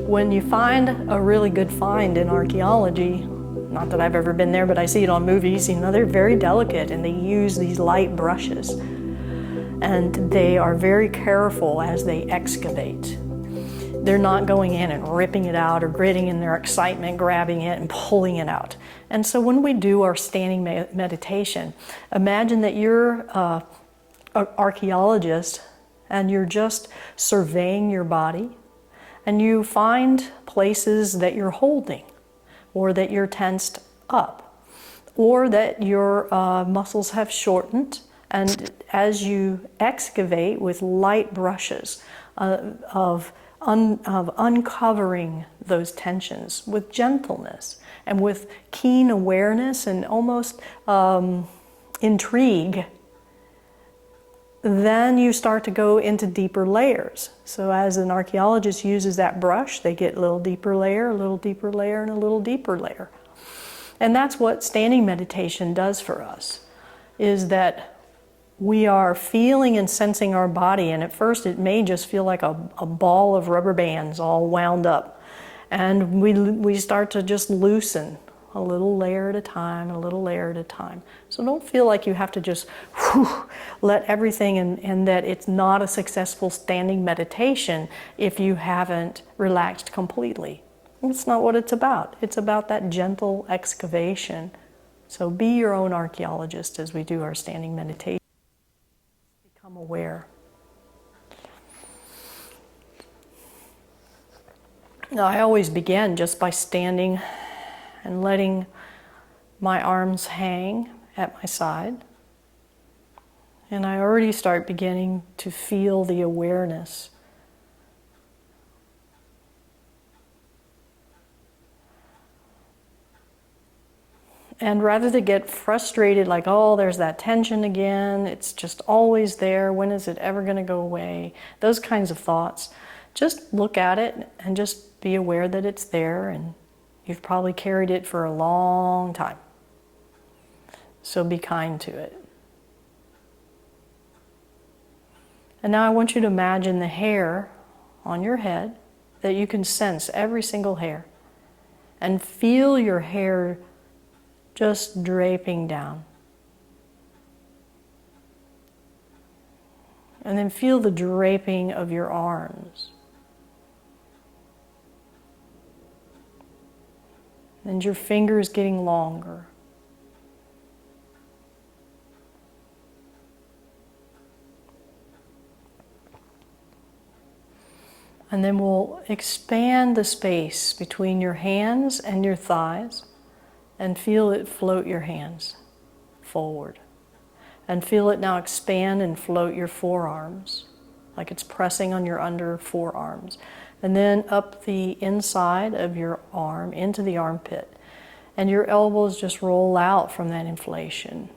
When you find a really good find in archaeology, not that I've ever been there, but I see it on movies, you know, they're very delicate and they use these light brushes. And they are very careful as they excavate. They're not going in and ripping it out or gritting in their excitement, grabbing it and pulling it out. And so when we do our standing meditation, imagine that you're an archaeologist and you're just surveying your body, and you find places that you're holding, or that you're tensed up, or that your muscles have shortened. And as you excavate with light brushes of uncovering those tensions with gentleness and with keen awareness and almost intrigue, then you start to go into deeper layers. So as an archaeologist uses that brush, they get a little deeper layer, a little deeper layer, and a little deeper layer. And that's what standing meditation does for us, is that we are feeling and sensing our body, and at first it may just feel like a ball of rubber bands all wound up. And we start to just loosen a little layer at a time, a little layer at a time. So don't feel like you have to just let everything, and that it's not a successful standing meditation if you haven't relaxed completely. That's not what it's about. It's about that gentle excavation. So be your own archaeologist as we do our standing meditation. Become aware. Now, I always begin just by standing and letting my arms hang at my side. And I already start beginning to feel the awareness. And rather than get frustrated, like, oh, there's that tension again, it's just always there, when is it ever going to go away? Those kinds of thoughts. Just look at it and just be aware that it's there, and you've probably carried it for a long time. So be kind to it. And now I want you to imagine the hair on your head, that you can sense every single hair, and feel your hair just draping down. And then feel the draping of your arms. And your fingers getting longer. And then we'll expand the space between your hands and your thighs, and feel it float your hands forward. And feel it now expand and float your forearms, like it's pressing on your under forearms. And then up the inside of your arm into the armpit. And your elbows just roll out from that inflation.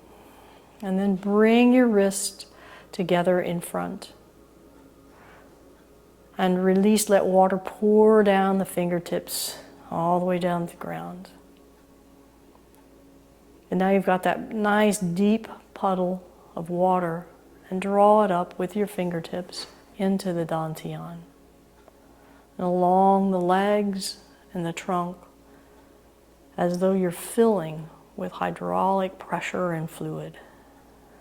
And then bring your wrists together in front. And release, let water pour down the fingertips all the way down to the ground. And now you've got that nice deep puddle of water, and draw it up with your fingertips into the dantian. And along the legs and the trunk, as though you're filling with hydraulic pressure and fluid.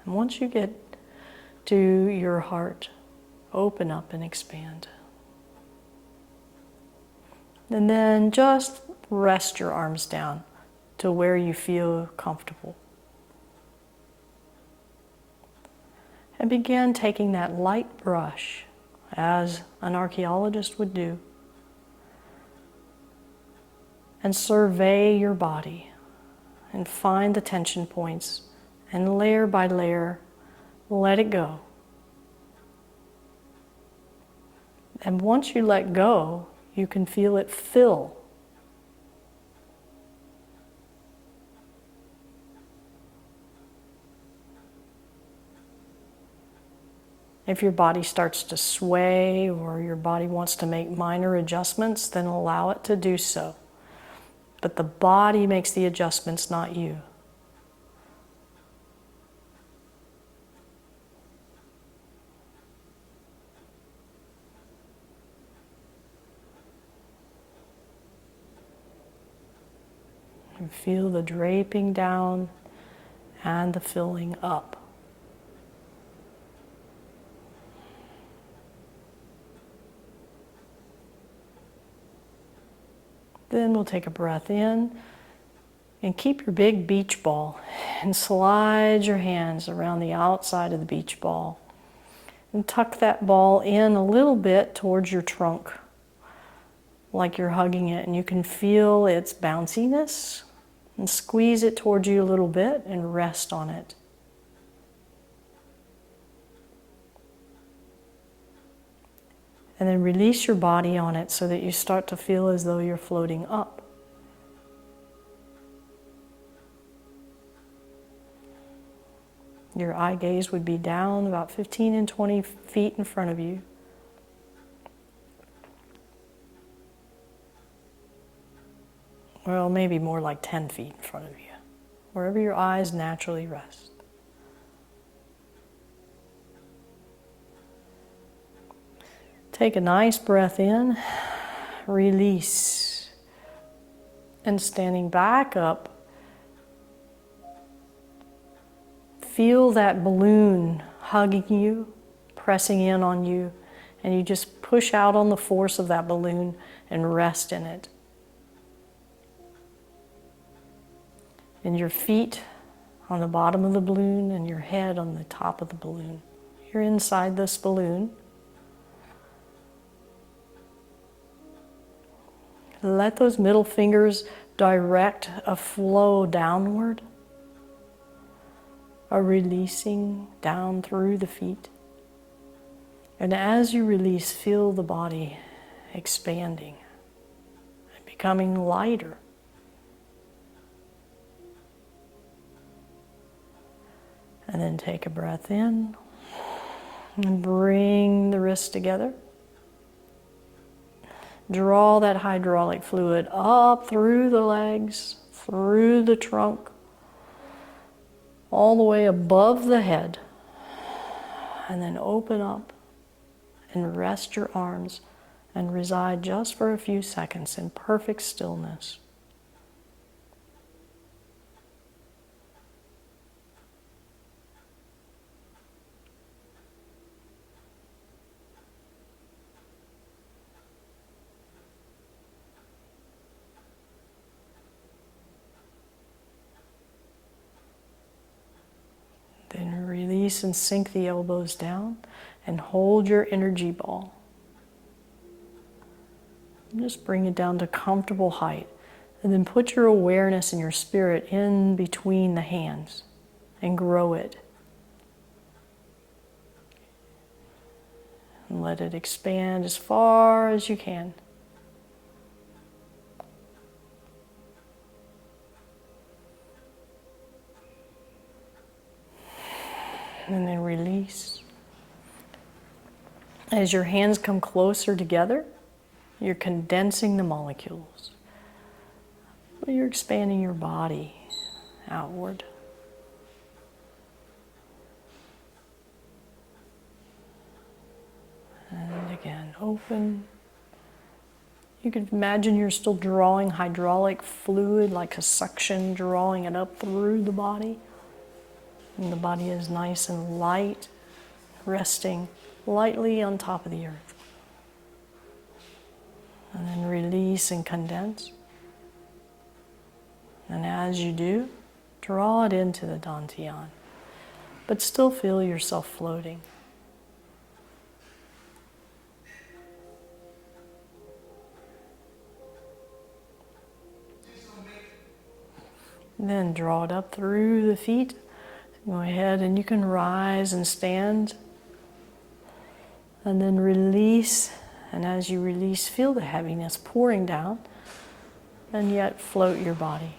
And once you get to your heart, open up and expand. And then just rest your arms down to where you feel comfortable. And begin taking that light brush, as an archaeologist would do, and survey your body and find the tension points, and layer by layer, let it go. And once you let go, you can feel it fill. If your body starts to sway, or your body wants to make minor adjustments, then allow it to do so. But the body makes the adjustments, not you. And feel the draping down and the filling up. Then we'll take a breath in and keep your big beach ball and slide your hands around the outside of the beach ball and tuck that ball in a little bit towards your trunk, like you're hugging it, and you can feel its bounciness, and squeeze it towards you a little bit and rest on it. And then release your body on it so that you start to feel as though you're floating up. Your eye gaze would be down about 15 and 20 feet in front of you. Well, maybe more like 10 feet in front of you, wherever your eyes naturally rest. Take a nice breath in, release, and standing back up, feel that balloon hugging you, pressing in on you, and you just push out on the force of that balloon and rest in it. And your feet on the bottom of the balloon and your head on the top of the balloon. You're inside this balloon. Let those middle fingers direct a flow downward, a releasing down through the feet. And as you release, feel the body expanding and becoming lighter. And then take a breath in and bring the wrists together. Draw that hydraulic fluid up through the legs, through the trunk, all the way above the head. And then open up and rest your arms and reside just for a few seconds in perfect stillness. Then release and sink the elbows down and hold your energy ball. And just bring it down to comfortable height. And then put your awareness and your spirit in between the hands and grow it. And let it expand as far as you can. And then release. As your hands come closer together, you're condensing the molecules. You're expanding your body outward. And again, open. You could imagine you're still drawing hydraulic fluid, like a suction, drawing it up through the body. And the body is nice and light, resting lightly on top of the earth. And then release and condense. And as you do, draw it into the dantian, but still feel yourself floating. And then draw it up through the feet. Go ahead and you can rise and stand. And then release. And as you release, feel the heaviness pouring down. And yet float your body.